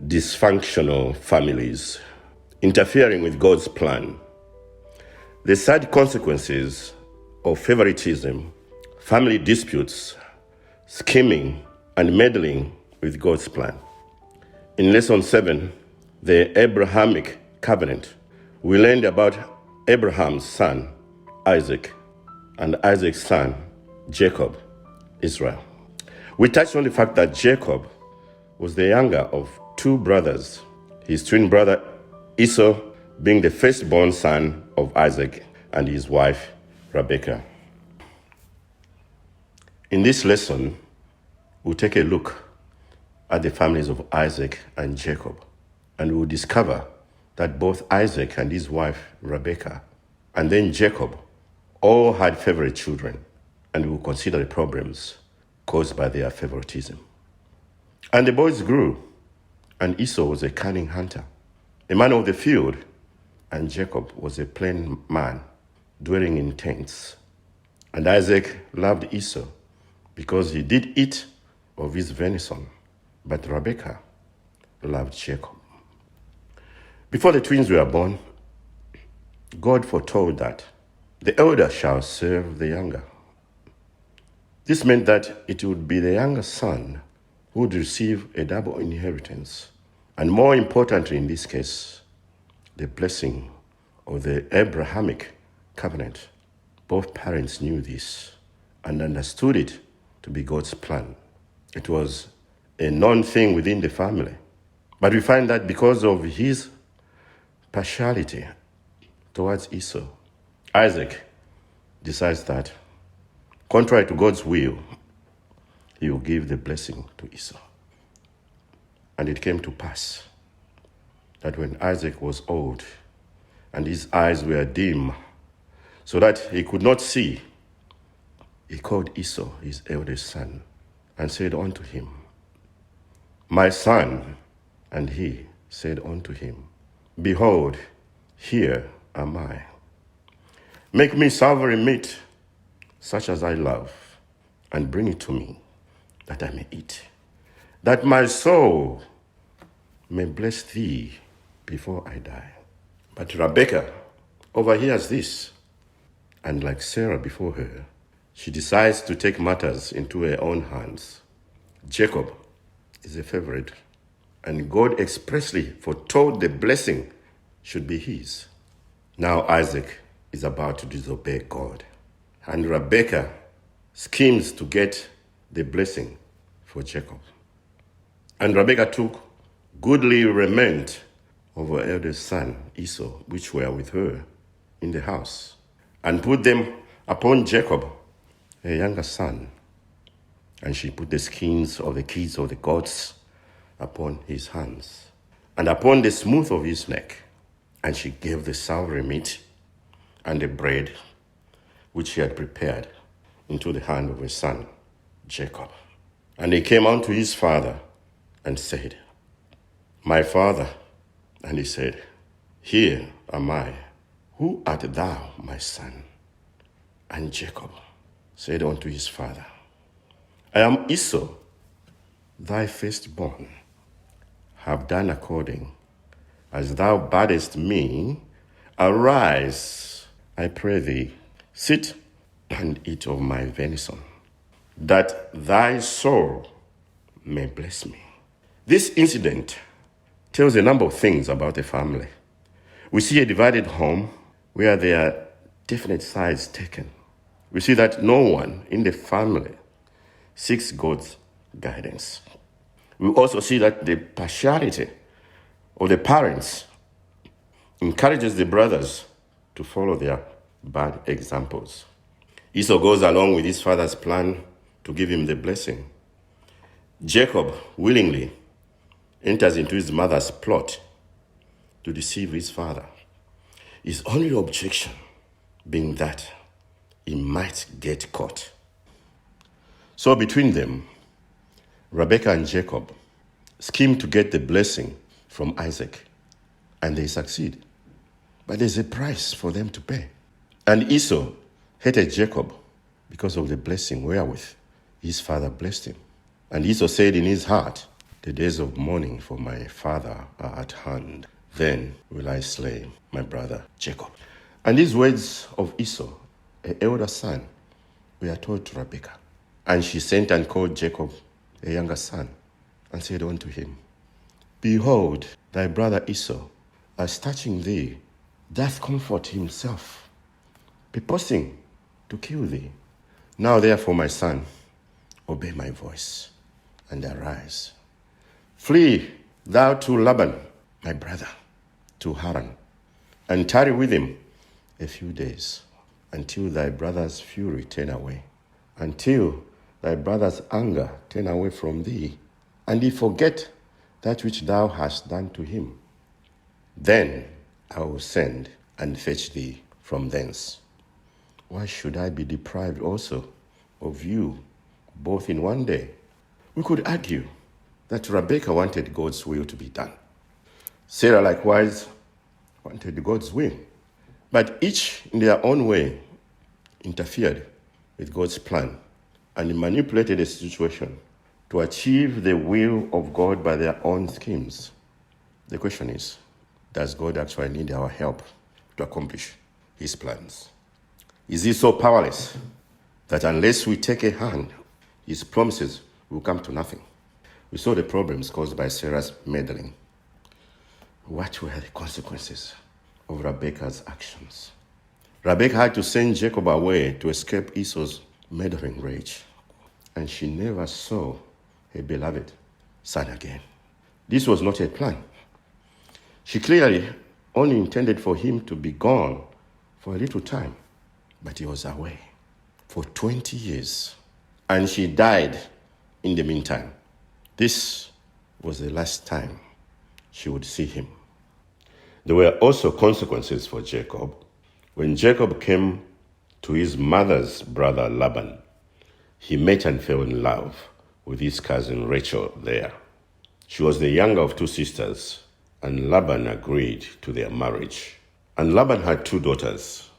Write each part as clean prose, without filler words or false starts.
Dysfunctional families interfering with God's plan. The sad consequences of favoritism, family disputes, scheming, and meddling with God's plan. In Lesson 7, the Abrahamic covenant, we learned about Abraham's son, Isaac, and Isaac's son, Jacob, Israel. We touched on the fact that Jacob was the younger of two brothers, his twin brother Esau being the firstborn son of Isaac and his wife Rebekah. In this lesson, we'll take a look at the families of Isaac and Jacob, and we'll discover that both Isaac and his wife Rebekah, and then Jacob, all had favorite children, and we'll consider the problems caused by their favoritism. And the boys grew, and Esau was a cunning hunter, a man of the field, and Jacob was a plain man, dwelling in tents. And Isaac loved Esau because he did eat of his venison, but Rebekah loved Jacob. Before the twins were born, God foretold that the elder shall serve the younger. This meant that it would be the younger son who would receive a double inheritance, and more importantly in this case, the blessing of the Abrahamic covenant. Both parents knew this and understood it to be God's plan. It was a known thing within the family. But we find that because of his partiality towards Esau, Isaac decides that, contrary to God's will, he will give the blessing to Esau. And it came to pass that when Isaac was old and his eyes were dim, so that he could not see, he called Esau, his eldest son, and said unto him, My son. And he said unto him, Behold, here am I. Make me savory meat, such as I love, and bring it to me, that I may eat, that my soul may bless thee before I die. But Rebekah overhears this, and like Sarah before her, she decides to take matters into her own hands. Jacob is a favorite, and God expressly foretold the blessing should be his. Now Isaac is about to disobey God, and Rebekah schemes to get the blessing for Jacob. And Rebekah took goodly raiment of her eldest son Esau, which were with her in the house, and put them upon Jacob, her younger son. And she put the skins of the kids of the goats upon his hands, and upon the smooth of his neck. And she gave the savory meat and the bread which she had prepared into the hand of her son Jacob. And he came unto his father and said, My father. And he said, Here am I. Who art thou, my son? And Jacob said unto his father, I am Esau, thy firstborn. Have done according as thou badest me. Arise, I pray thee, sit and eat of my venison, that thy soul may bless me. This incident tells a number of things about the family. We see a divided home where there are definite sides taken. We see that no one in the family seeks God's guidance. We also see that the partiality of the parents encourages the brothers to follow their bad examples. Esau goes along with his father's plan to give him the blessing. Jacob willingly enters into his mother's plot to deceive his father. His only objection being that he might get caught. So between them, Rebekah and Jacob scheme to get the blessing from Isaac, and they succeed. But there's a price for them to pay. And Esau hated Jacob because of the blessing wherewith his father blessed him. And Esau said in his heart, The days of mourning for my father are at hand. Then will I slay my brother Jacob. And these words of Esau, her elder son, were told to Rebekah. And she sent and called Jacob, a younger son, and said unto him, Behold, thy brother Esau, as touching thee, doth comfort himself, purposing to kill thee. Now therefore, my son, obey my voice, and arise. Flee thou to Laban, my brother, to Haran, and tarry with him a few days, until thy brother's fury turn away, until thy brother's anger turn away from thee, and he forget that which thou hast done to him. Then I will send and fetch thee from thence. Why should I be deprived also of you both in one day? We could argue that Rebekah wanted God's will to be done. Sarah likewise wanted God's will. But each in their own way interfered with God's plan and manipulated the situation to achieve the will of God by their own schemes. The question is, does God actually need our help to accomplish his plans? Is he so powerless that unless we take a hand, his promises will come to nothing? We saw the problems caused by Sarah's meddling. What were the consequences of Rebekah's actions? Rebekah had to send Jacob away to escape Esau's meddling rage, and she never saw her beloved son again. This was not her plan. She clearly only intended for him to be gone for a little time, but he was away for 20 years, and she died in the meantime. This was the last time she would see him. There were also consequences for Jacob. When Jacob came to his mother's brother Laban, he met and fell in love with his cousin Rachel there. She was the younger of two sisters, and Laban agreed to their marriage. And Laban had two daughters.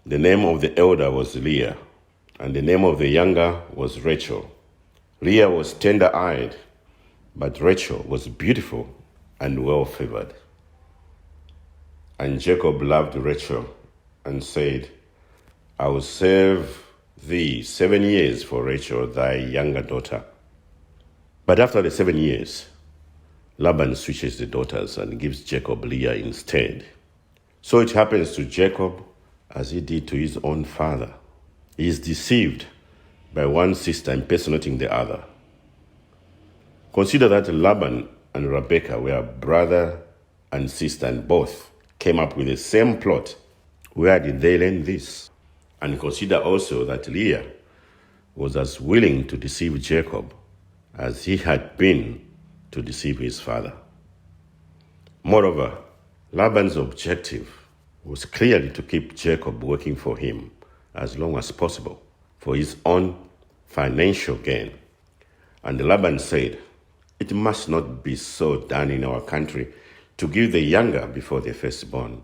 The name of the elder was Leah, and the name of the younger was Rachel. Leah was tender-eyed, but Rachel was beautiful and well-favored. And Jacob loved Rachel and said, I will serve thee 7 years for Rachel, thy younger daughter. But after the 7 years, Laban switches the daughters and gives Jacob Leah instead. So it happens to Jacob as he did to his own father. He is deceived by one sister impersonating the other. Consider that Laban and Rebekah were brother and sister, and both came up with the same plot. Where did they learn this? And consider also that Leah was as willing to deceive Jacob as he had been to deceive his father. Moreover, Laban's objective was clearly to keep Jacob working for him as long as possible for his own financial gain. And Laban said, it must not be so done in our country to give the younger before the firstborn.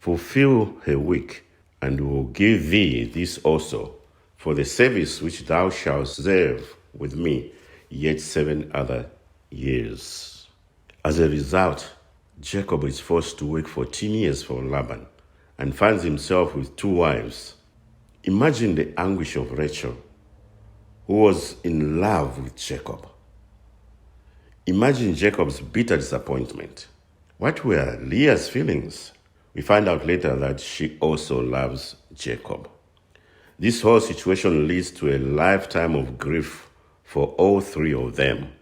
Fulfill her week, and we will give thee this also for the service which thou shalt serve with me yet 7 other years. As a result, Jacob is forced to work 14 years for Laban and finds himself with 2 wives. Imagine the anguish of Rachel, who was in love with Jacob. Imagine Jacob's bitter disappointment. What were Leah's feelings? We find out later that she also loves Jacob. This whole situation leads to a lifetime of grief for all 3 of them,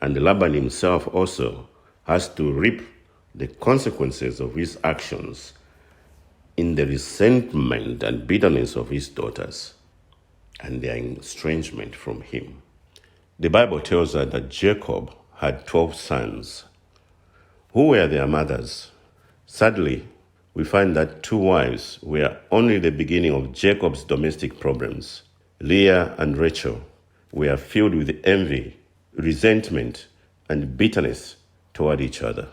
and Laban himself also has to reap the consequences of his actions in the resentment and bitterness of his daughters and their estrangement from him. The Bible tells us that Jacob had 12 sons. Who were their mothers? Sadly, we find that 2 wives were only the beginning of Jacob's domestic problems. Leah and Rachel were filled with envy, resentment, and bitterness toward each other.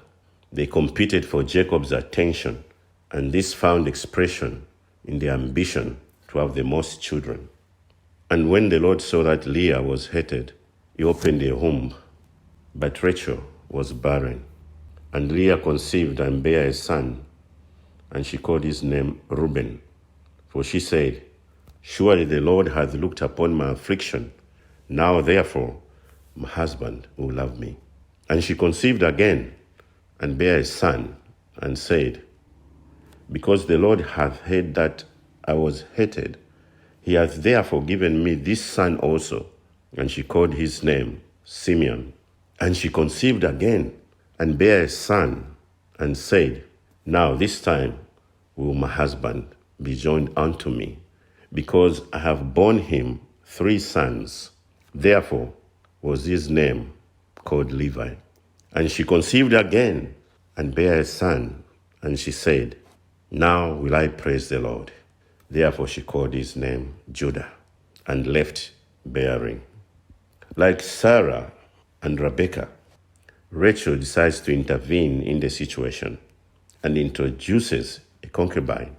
They competed for Jacob's attention, and this found expression in their ambition to have the most children. And when the Lord saw that Leah was hated, he opened her womb, But Rachel was barren, and Leah conceived and bare a son, and she called his name Reuben. For she said, Surely the Lord hath looked upon my affliction. Now therefore my husband will love me. And she conceived again, and bare a son, and said, Because the Lord hath heard that I was hated, he hath therefore given me this son also. And she called his name Simeon. And she conceived again, and bare a son, and said, Now this time will my husband be joined unto me, because I have borne him 3 sons. Therefore was his name called Levi. And she conceived again, and bare a son, and she said, Now will I praise the Lord. Therefore she called his name Judah, and left bearing. Like Sarah and Rebekah, Rachel decides to intervene in the situation and introduces a concubine.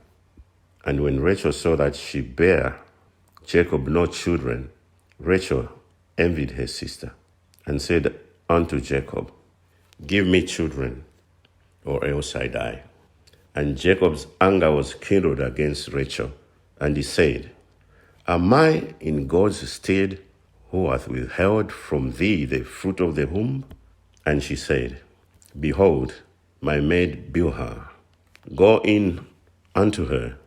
And when Rachel saw that she bare Jacob no children, Rachel envied her sister and said unto Jacob, Give me children, or else I die. And Jacob's anger was kindled against Rachel, and he said, Am I in God's stead, who hath withheld from thee the fruit of the womb? And she said, Behold, my maid Bilhah, go in unto her,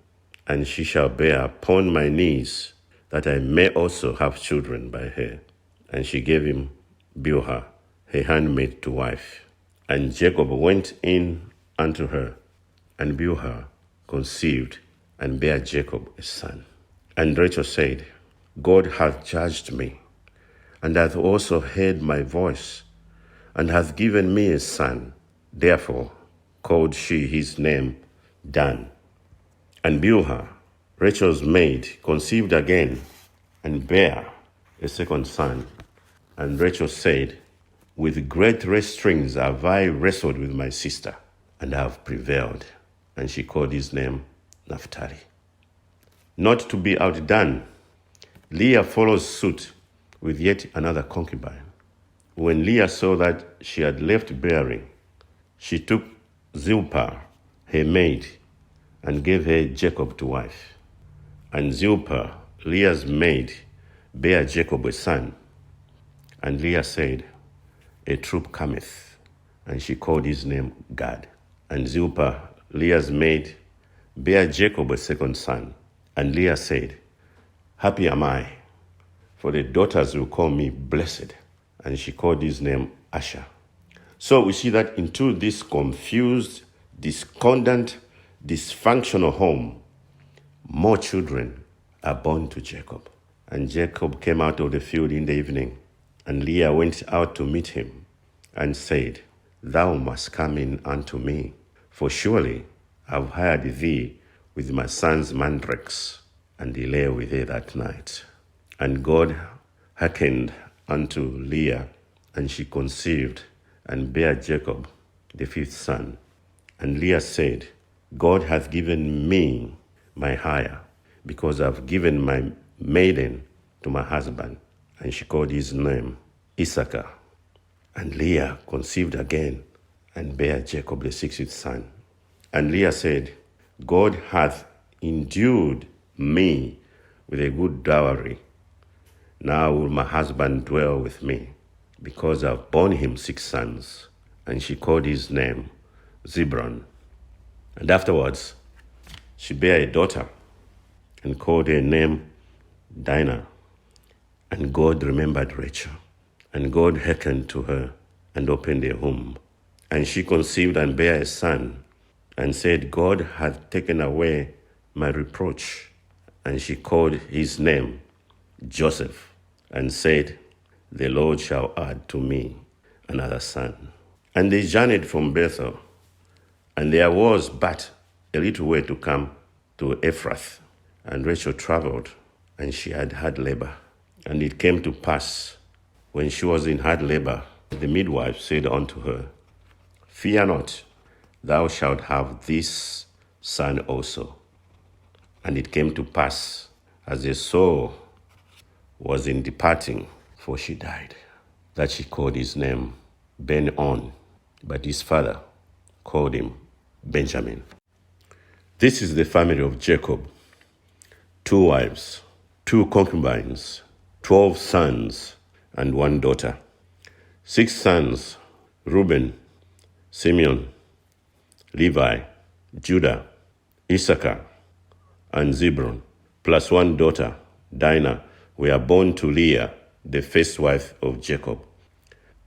and she shall bear upon my knees, that I may also have children by her. And she gave him Bilhah, her handmaid, to wife. And Jacob went in unto her, and Bilhah conceived, and bare Jacob a son. And Rachel said, God hath judged me, and hath also heard my voice, and hath given me a son. Therefore called she his name Dan. And Bilhah, Rachel's maid, conceived again, and bare a second son. And Rachel said, With great restraints have I wrestled with my sister, and have prevailed. And she called his name Naphtali. Not to be outdone, Leah follows suit with yet another concubine. When Leah saw that she had left bearing, she took Zilpah, her maid, and gave her Jacob to wife. And Zilpah, Leah's maid, bare Jacob a son. And Leah said, A troop cometh. And she called his name Gad. And Zilpah, Leah's maid, bare Jacob a second son. And Leah said, Happy am I, for the daughters will call me blessed. And she called his name Asher. So we see that into this confused, discordant, dysfunctional home, more children are born to Jacob. And Jacob came out of the field in the evening, and Leah went out to meet him, and said, Thou must come in unto me, for surely I have hired thee with my son's mandrakes. And he lay with her that night. And God hearkened unto Leah, and she conceived, and bare Jacob the 5th son. And Leah said, God hath given me my hire, because I have given my maiden to my husband. And she called his name Issachar. And Leah conceived again, and bare Jacob the 6th son. And Leah said, God hath endued me with a good dowry. Now will my husband dwell with me, because I have borne him 6 sons. And she called his name Zebron. And afterwards she bare a daughter, and called her name Dinah. And God remembered Rachel, and God hearkened to her, and opened her womb. And she conceived and bare a son, and said, God hath taken away my reproach. And she called his name Joseph, and said, The Lord shall add to me another son. And they journeyed from Bethel, and there was but a little way to come to Ephrath. And Rachel traveled, and she had hard labor. And it came to pass, when she was in hard labor, the midwife said unto her, Fear not, thou shalt have this son also. And it came to pass, as the soul was in departing, for she died, that she called his name Ben-On, but his father called him Benjamin. This is the family of Jacob: 2 wives, 2 concubines, 12 sons, and 1 daughter. 6 sons: Reuben, Simeon, Levi, Judah, Issachar, and Zebulun, plus 1 daughter, Dinah, were born to Leah, the first wife of Jacob.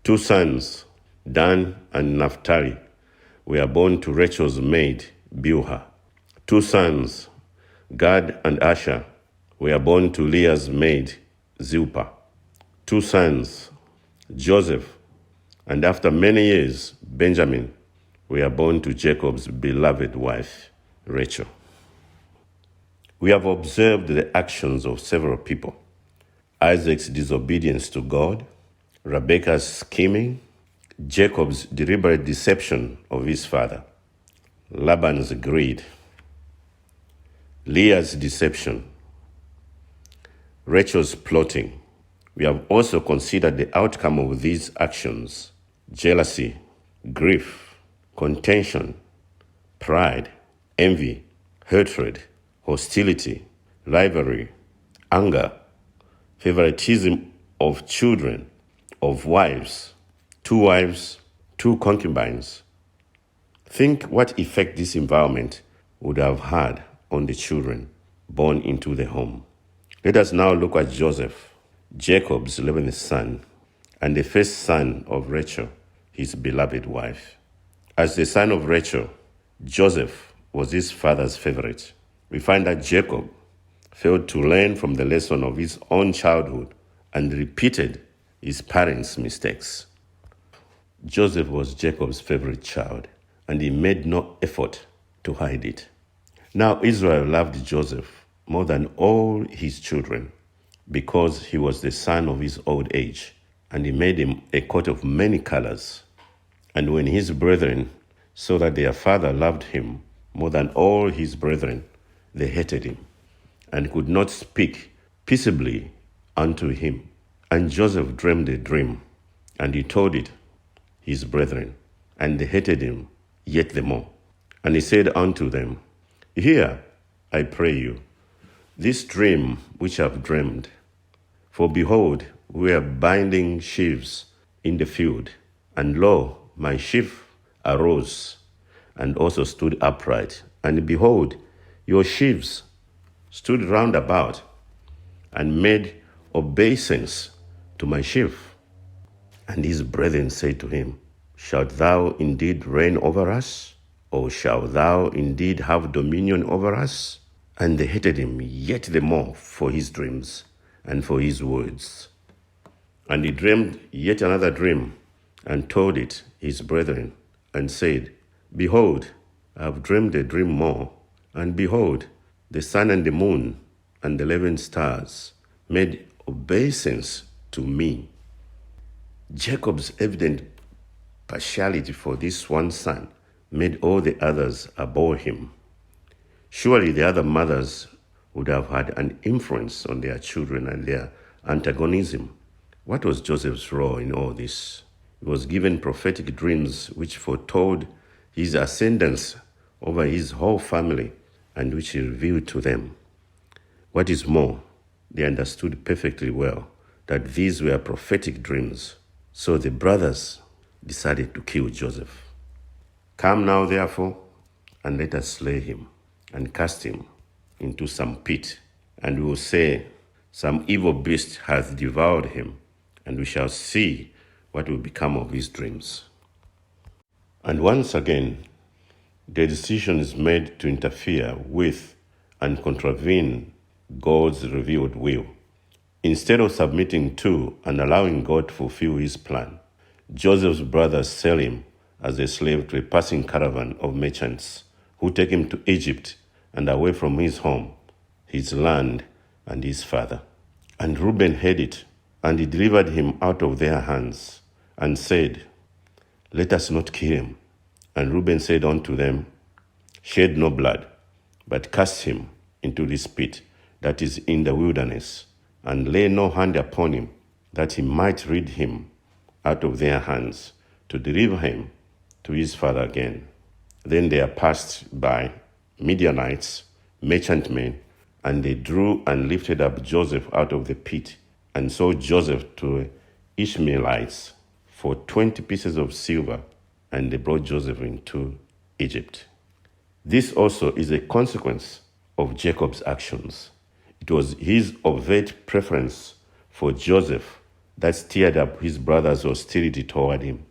2 sons, Dan and Naphtali, were born to Rachel's maid, Bilhah. 2 sons, Gad and Asher, were born to Leah's maid, Zilpah. 2 sons, Joseph, and after many years, Benjamin, were born to Jacob's beloved wife, Rachel. We have observed the actions of several people: Isaac's disobedience to God, Rebekah's scheming, Jacob's deliberate deception of his father, Laban's greed, Leah's deception, Rachel's plotting. We have also considered the outcome of these actions: jealousy, grief, contention, pride, envy, hatred, hostility, rivalry, anger, favoritism of children, of wives, 2 wives, 2 concubines. Think what effect this environment would have had on the children born into the home. Let us now look at Joseph, Jacob's 11th son, and the first son of Rachel, his beloved wife. As the son of Rachel, Joseph was his father's favorite. We find that Jacob failed to learn from the lesson of his own childhood and repeated his parents' mistakes. Joseph was Jacob's favorite child, and he made no effort to hide it. Now Israel loved Joseph more than all his children, because he was the son of his old age, and he made him a coat of many colors. And when his brethren saw that their father loved him more than all his brethren, they hated him, and could not speak peaceably unto him. And Joseph dreamed a dream, and he told it his brethren, and they hated him yet the more. And he said unto them, Hear, I pray you, this dream which I have dreamed. For behold, we are binding sheaves in the field, and lo, my sheaf arose, and also stood upright. And behold, your sheaves stood round about, and made obeisance to my sheaf. And his brethren said to him, Shalt thou indeed reign over us? Or shalt thou indeed have dominion over us? And they hated him yet the more for his dreams and for his words. And he dreamed yet another dream, and told it his brethren, and said, Behold, I have dreamed a dream more, and behold, the sun and the moon and the 11 stars made obeisance to me. Jacob's evident partiality for this one son made all the others abhor him. Surely the other mothers would have had an influence on their children and their antagonism. What was Joseph's role in all this? He was given prophetic dreams which foretold his ascendance over his whole family, and which he revealed to them. What is more, they understood perfectly well that these were prophetic dreams. So the brothers decided to kill Joseph. Come now, therefore, and let us slay him, and cast him into some pit, and we will say, Some evil beast hath devoured him, and we shall see what will become of his dreams. And once again, the decision is made to interfere with and contravene God's revealed will. Instead of submitting to and allowing God to fulfill his plan, Joseph's brothers sell him as a slave to a passing caravan of merchants who take him to Egypt and away from his home, his land, and his father. And Reuben heard it, and he delivered him out of their hands, and said, Let us not kill him. And Reuben said unto them, Shed no blood, but cast him into this pit that is in the wilderness, and lay no hand upon him, that he might rid him out of their hands, to deliver him to his father again. Then they are passed by Midianites, merchantmen, and they drew and lifted up Joseph out of the pit and sold Joseph to Ishmaelites for 20 pieces of silver, and they brought Joseph into Egypt. This also is a consequence of Jacob's actions. It was his overt preference for Joseph that stirred up his brother's hostility toward him.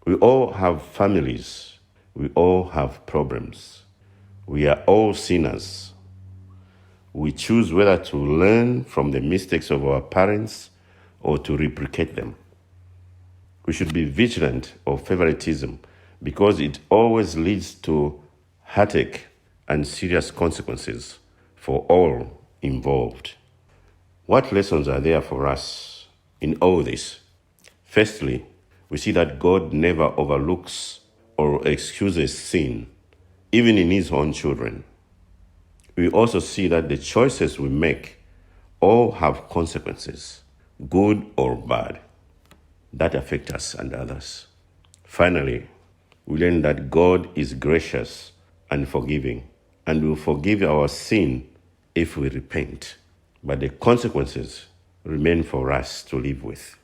We all have families. We all have problems. We are all sinners. We choose whether to learn from the mistakes of our parents or to replicate them. We should be vigilant of favoritism because it always leads to heartache and serious consequences for all involved. What lessons are there for us in all this? Firstly, we see that God never overlooks or excuses sin, even in his own children. We also see that the choices we make all have consequences, good or bad, that affect us and others. Finally, we learn that God is gracious and forgiving, and will forgive our sin if we repent. But the consequences remain for us to live with.